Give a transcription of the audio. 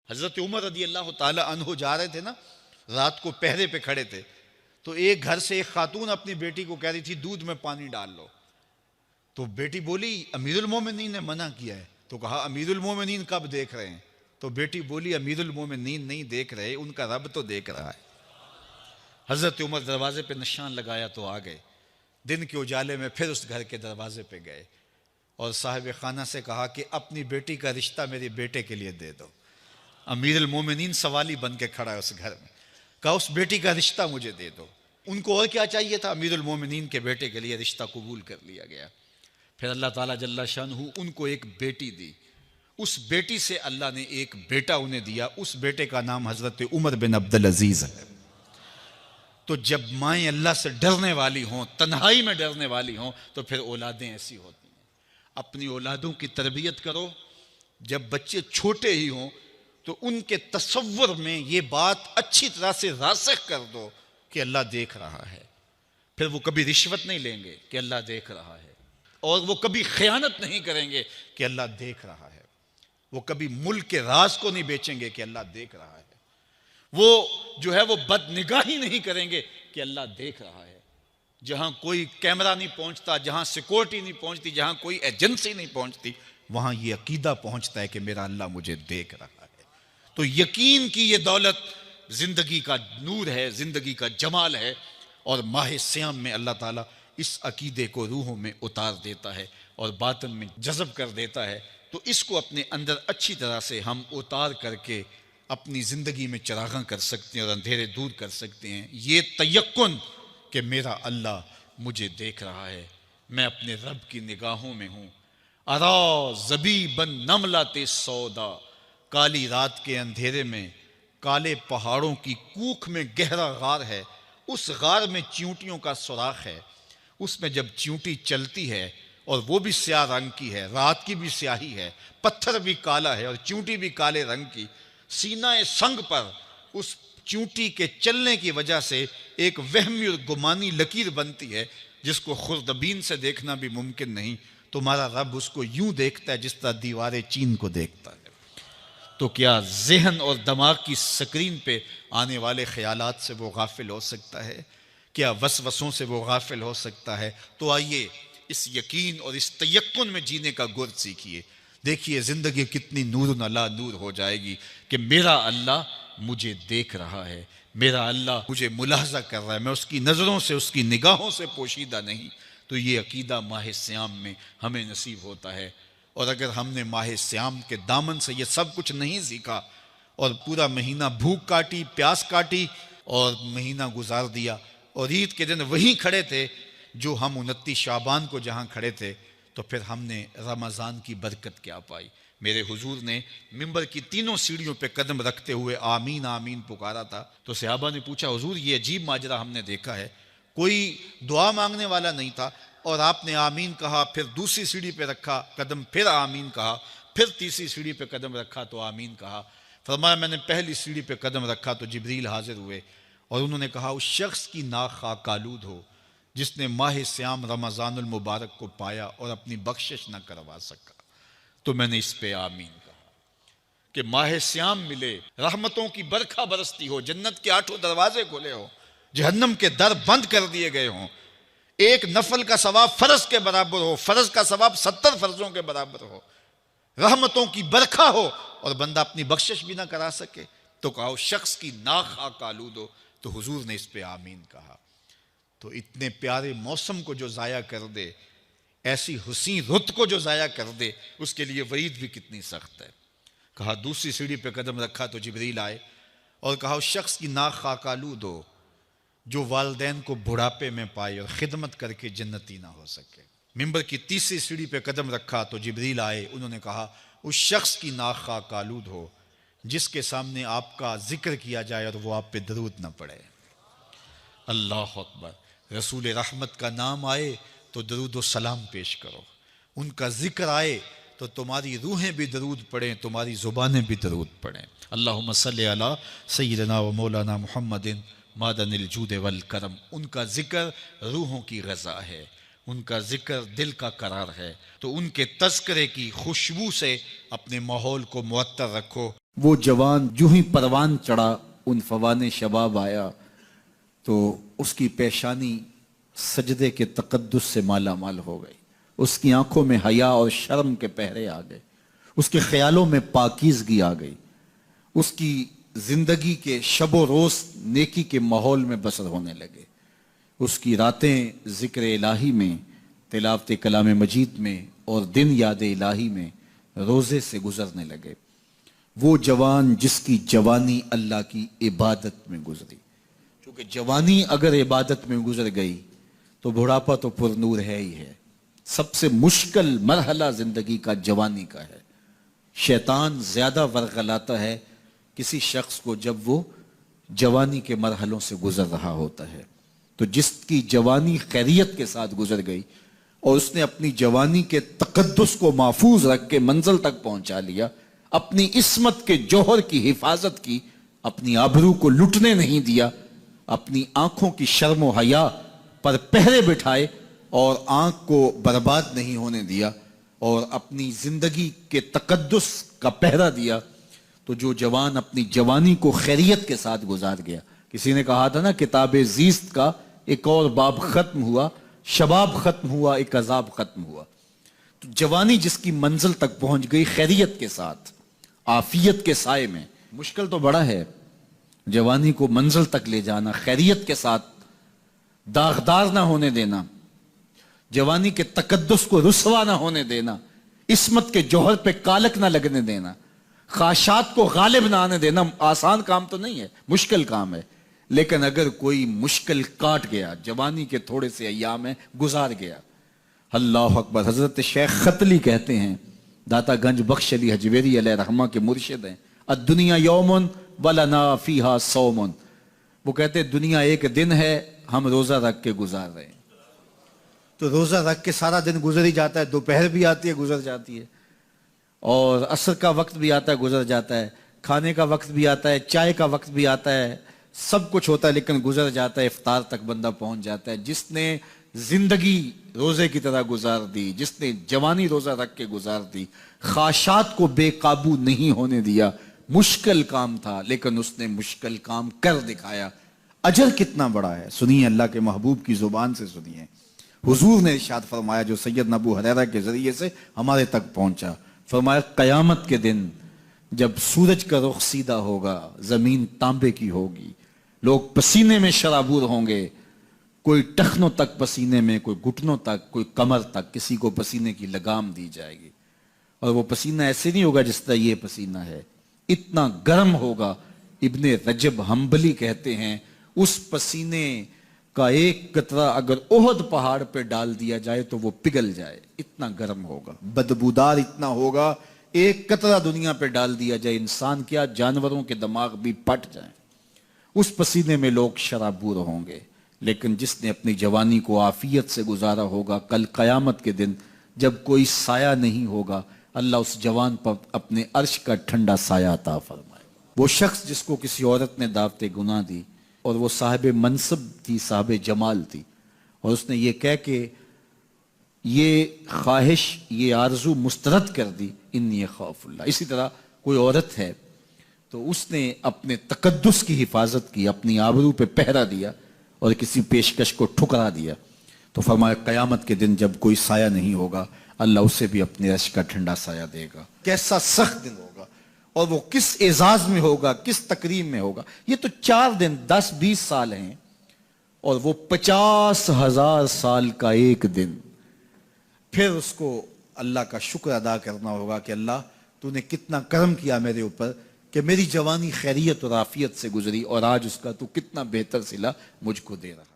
حضرت عمر رضی اللہ تعالی عنہ جا رہے تھے نا، رات کو پہرے پہ کھڑے تھے، تو ایک گھر سے ایک خاتون اپنی بیٹی کو کہہ رہی تھی دودھ میں پانی ڈال لو، تو بیٹی بولی امیر المومنین نے منع کیا ہے، تو کہا امیر المومنین کب دیکھ رہے ہیں؟ تو بیٹی بولی امیر المومنین نہیں دیکھ رہے، ان کا رب تو دیکھ رہا ہے۔ حضرت عمر دروازے پہ نشان لگایا تو آ گئے، دن کے اجالے میں پھر اس گھر کے دروازے پہ گئے اور صاحب خانہ سے کہا کہ اپنی بیٹی کا رشتہ میرے بیٹے کے لیے دے دو۔ امیر المومنین سوالی بن کے کھڑا ہے اس گھر میں، کہا اس بیٹی کا رشتہ مجھے دے دو۔ ان کو اور کیا چاہیے تھا؟ امیر المومنین کے بیٹے کے لیے رشتہ قبول کر لیا گیا۔ پھر اللہ تعالیٰ جل شانہ ان کو ایک بیٹی دی، اس بیٹی سے اللہ نے ایک بیٹا انہیں دیا، اس بیٹے کا نام حضرت عمر بن عبدالعزیز ہے۔ تو جب مائیں اللہ سے ڈرنے والی ہوں، تنہائی میں ڈرنے والی ہوں، تو پھر اولادیں ایسی ہوتی ہیں۔ اپنی اولادوں کی تربیت کرو، جب بچے چھوٹے ہی ہوں تو ان کے تصور میں یہ بات اچھی طرح سے راسخ کر دو کہ اللہ دیکھ رہا ہے۔ پھر وہ کبھی رشوت نہیں لیں گے کہ اللہ دیکھ رہا ہے، اور وہ کبھی خیانت نہیں کریں گے کہ اللہ دیکھ رہا ہے، وہ کبھی ملک کے راز کو نہیں بیچیں گے کہ اللہ دیکھ رہا ہے، وہ جو ہے وہ بد نگاہی نہیں کریں گے کہ اللہ دیکھ رہا ہے۔ جہاں کوئی کیمرہ نہیں پہنچتا، جہاں سیکورٹی نہیں پہنچتی، جہاں کوئی ایجنسی نہیں پہنچتی، وہاں یہ عقیدہ پہنچتا ہے کہ میرا اللہ مجھے دیکھ رہا ہے۔ تو یقین کی یہ دولت زندگی کا نور ہے، زندگی کا جمال ہے، اور ماہ سیام میں اللہ تعالیٰ اس عقیدے کو روحوں میں اتار دیتا ہے اور باطن میں جذب کر دیتا ہے۔ تو اس کو اپنے اندر اچھی طرح سے ہم اتار کر کے اپنی زندگی میں چراغاں کر سکتے ہیں اور اندھیرے دور کر سکتے ہیں۔ یہ تیقن کہ میرا اللہ مجھے دیکھ رہا ہے، میں اپنے رب کی نگاہوں میں ہوں۔ ارا زبیباً نملۃ سودا، کالی رات کے اندھیرے میں کالے پہاڑوں کی کوکھ میں گہرا غار ہے، اس غار میں چیونٹیوں کا سوراخ ہے، اس میں جب چیونٹی چلتی ہے اور وہ بھی سیاہ رنگ کی ہے، رات کی بھی سیاہی ہے، پتھر بھی کالا ہے اور چیونٹی بھی کالے رنگ کی، سینہ سنگ پر اس چیونٹی کے چلنے کی وجہ سے ایک وہمی اور گمانی لکیر بنتی ہے جس کو خوردبین سے دیکھنا بھی ممکن نہیں۔ تمہارا رب اس کو یوں دیکھتا ہے جس طرح دیوار چین کو دیکھتا ہے۔ تو کیا ذہن اور دماغ کی سکرین پہ آنے والے خیالات سے وہ غافل ہو سکتا ہے؟ کیا وسوسوں سے وہ غافل ہو سکتا ہے؟ تو آئیے اس یقین اور اس تیقن میں جینے کا گر سیکھیے۔ دیکھیے زندگی کتنی نور علی نور ہو جائے گی کہ میرا اللہ مجھے دیکھ رہا ہے، میرا اللہ مجھے ملاحظہ کر رہا ہے، میں اس کی نظروں سے، اس کی نگاہوں سے پوشیدہ نہیں۔ تو یہ عقیدہ ماہ سیام میں ہمیں نصیب ہوتا ہے۔ اور اگر ہم نے ماہ سیام کے دامن سے یہ سب کچھ نہیں سیکھا اور پورا مہینہ بھوک کاٹی، پیاس کاٹی اور مہینہ گزار دیا، اور عید کے دن وہیں کھڑے تھے جو ہم 29 شعبان کو جہاں کھڑے تھے، تو پھر ہم نے رمضان کی برکت کیا پائی؟ میرے حضور نے ممبر کی تینوں سیڑھیوں پہ قدم رکھتے ہوئے آمین آمین پکارا تھا، تو صحابہ نے پوچھا حضور یہ عجیب ماجرا ہم نے دیکھا ہے، کوئی دعا مانگنے والا نہیں تھا اور آپ نے آمین کہا، پھر دوسری سیڑھی پہ رکھا قدم، پھر آمین کہا، پھر تیسری سیڑھی پہ قدم رکھا تو آمین کہا۔ فرمایا میں نے پہلی سیڑھی پہ قدم رکھا تو جبریل حاضر ہوئے اور انہوں نے کہا اس شخص کی ناک خاک آلود ہو جس نے ماہ سیام رمضان المبارک کو پایا اور اپنی بخشش نہ کروا سکا۔ تو میں نے اس پہ آمین کہا کہ ماہ سیام ملے، رحمتوں کی برکھا برستی ہو، جنت کے 8 دروازے کھلے ہو، جہنم کے در بند کر دیے گئے ہوں، ایک نفل کا ثواب فرض کے برابر ہو، فرض کا ثواب 70 فرضوں کے برابر ہو، رحمتوں کی برکھا ہو اور بندہ اپنی بخشش بھی نہ کرا سکے، تو کہا اس شخص کی ناک خاک آلود ہو۔ تو حضور نے اس پہ آمین کہا۔ تو اتنے پیارے موسم کو جو ضائع کر دے، ایسی حسین رت کو جو ضائع کر دے، اس کے لیے وعید بھی کتنی سخت ہے۔ کہا دوسری سیڑھی پہ قدم رکھا تو جبریل آئے اور کہا اس شخص کی ناک خاک آلود ہو جو والدین کو بڑھاپے میں پائے اور خدمت کر کے جنتی نہ ہو سکے۔ ممبر کی تیسری سیڑھی پہ قدم رکھا تو جبریل آئے، انہوں نے کہا اس شخص کی ناک خاک آلود ہو جس کے سامنے آپ کا ذکر کیا جائے اور وہ آپ پہ درود نہ پڑے۔ اللہ اکبر۔ رسول رحمت کا نام آئے تو درود و سلام پیش کرو، ان کا ذکر آئے تو تمہاری روحیں بھی درود پڑھیں، تمہاری زبانیں بھی درود پڑھیں۔ اللہم صلی علی سیدنا و مولانا محمد معدن الجود والکرم۔ ان کا ذکر روحوں کی غذا ہے، ان کا ذکر دل کا قرار ہے، تو ان کے تذکرے کی خوشبو سے اپنے ماحول کو معطر رکھو۔ وہ جوان جو ہی پروان چڑھا ان فوان شباب آیا، تو اس کی پیشانی سجدے کے تقدس سے مالا مال ہو گئی، اس کی آنکھوں میں حیا اور شرم کے پہرے آ گئے، اس کے خیالوں میں پاکیزگی آ گئی، اس کی زندگی کے شب و روز نیکی کے ماحول میں بسر ہونے لگے، اس کی راتیں ذکر الہی میں، تلاوت کلام مجید میں اور دن یاد الہی میں روزے سے گزرنے لگے۔ وہ جوان جس کی جوانی اللہ کی عبادت میں گزری، کیونکہ جوانی اگر عبادت میں گزر گئی تو بڑھاپا تو پر نور ہے ہی ہے۔ سب سے مشکل مرحلہ زندگی کا جوانی کا ہے۔ شیطان زیادہ ورغلاتا ہے کسی شخص کو جب وہ جوانی کے مرحلوں سے گزر رہا ہوتا ہے۔ تو جس کی جوانی خیریت کے ساتھ گزر گئی اور اس نے اپنی جوانی کے تقدس کو محفوظ رکھ کے منزل تک پہنچا لیا، اپنی عصمت کے جوہر کی حفاظت کی، اپنی آبرو کو لٹنے نہیں دیا، اپنی آنکھوں کی شرم و حیا پر پہرے بٹھائے اور آنکھ کو برباد نہیں ہونے دیا اور اپنی زندگی کے تقدس کا پہرا دیا، تو جو جوان اپنی جوانی کو خیریت کے ساتھ گزار گیا۔ کسی نے کہا تھا نا، کتاب زیست کا ایک اور باب ختم ہوا، شباب ختم ہوا، ایک عذاب ختم ہوا۔ تو جوانی جس کی منزل تک پہنچ گئی خیریت کے ساتھ، عافیت کے سائے میں۔ مشکل تو بڑا ہے جوانی کو منزل تک لے جانا، خیریت کے ساتھ، داغدار نہ ہونے دینا، جوانی کے تقدس کو رسوا نہ ہونے دینا، عصمت کے جوہر پہ کالک نہ لگنے دینا، خواہشات کو غالب نہ آنے دینا۔ آسان کام تو نہیں ہے، مشکل کام ہے، لیکن اگر کوئی مشکل کاٹ گیا، جوانی کے تھوڑے سے ایام میں گزار گیا۔ اللہ اکبر۔ حضرت شیخ ختلی کہتے ہیں، داتا گنج بخش علی حجویری علیہ رحمہ کے مرشد ہیں، الدنیا یوم ولنا فیہا صوم۔ وہ کہتے ہیں دنیا ایک دن ہے، ہم روزہ رکھ کے گزار رہے ہیں۔ تو روزہ رکھ کے سارا دن گزر ہی جاتا ہے، دوپہر بھی آتی ہے گزر جاتی ہے، اور عصر کا وقت بھی آتا ہے گزر جاتا ہے، کھانے کا وقت بھی آتا ہے، چائے کا وقت بھی آتا ہے، سب کچھ ہوتا ہے لیکن گزر جاتا ہے، افطار تک بندہ پہنچ جاتا ہے۔ جس نے زندگی روزے کی طرح گزار دی، جس نے جوانی روزہ رکھ کے گزار دی، خواہشات کو بے قابو نہیں ہونے دیا، مشکل کام تھا لیکن اس نے مشکل کام کر دکھایا۔ اجر کتنا بڑا ہے، سنیے اللہ کے محبوب کی زبان سے سنیے۔ حضور نے ارشاد فرمایا جو سید ابو ہریرہ کے ذریعے سے ہمارے تک پہنچا، فرمایا قیامت کے دن جب سورج کا رخ سیدھا ہوگا، زمین تانبے کی ہوگی، لوگ پسینے میں شرابور ہوں گے، کوئی ٹخنوں تک پسینے میں، کوئی گھٹنوں تک، کوئی کمر تک، کسی کو پسینے کی لگام دی جائے گی، اور وہ پسینہ ایسے نہیں ہوگا جس طرح یہ پسینہ ہے، اتنا گرم ہوگا۔ ابن رجب حنبلی کہتے ہیں اس پسینے کا ایک قطرہ اگر احد پہاڑ پہ ڈال دیا جائے تو وہ پگھل جائے، اتنا گرم ہوگا، بدبودار اتنا ہوگا، ایک قطرہ دنیا پہ ڈال دیا جائے، انسان کیا جانوروں کے دماغ بھی پھٹ جائیں، اس پسینے میں لوگ شرابور ہوں گے۔ لیکن جس نے اپنی جوانی کو عافیت سے گزارا ہوگا، کل قیامت کے دن جب کوئی سایہ نہیں ہوگا، اللہ اس جوان پر اپنے عرش کا ٹھنڈا سایہ عطا فرمائے۔ وہ شخص جس کو کسی عورت نے دعوت گناہ دی اور وہ صاحب منصب تھی، صاحب جمال تھی، اور اس نے یہ کہہ کہ یہ خواہش، یہ آرزو مسترد کر دی، انی خاف اللہ۔ اسی طرح کوئی عورت ہے تو اس نے اپنے تقدس کی حفاظت کی، اپنی آبرو پہ پہرا دیا اور کسی پیشکش کو ٹھکرا دیا، تو فرمایا قیامت کے دن جب کوئی سایہ نہیں ہوگا، اللہ اسے بھی اپنے عرش کا ٹھنڈا سایہ دے گا۔ کیسا سخت دن ہوگا، اور وہ کس اعزاز میں ہوگا، کس تکریم میں ہوگا۔ یہ تو 4 دن 10-20 سال ہیں، اور وہ 50,000 سال کا ایک دن۔ پھر اس کو اللہ کا شکر ادا کرنا ہوگا کہ اللہ تو نے کتنا کرم کیا میرے اوپر کہ میری جوانی خیریت اور عافیت سے گزری، اور آج اس کا تو کتنا بہتر صلہ مجھ کو دے رہا۔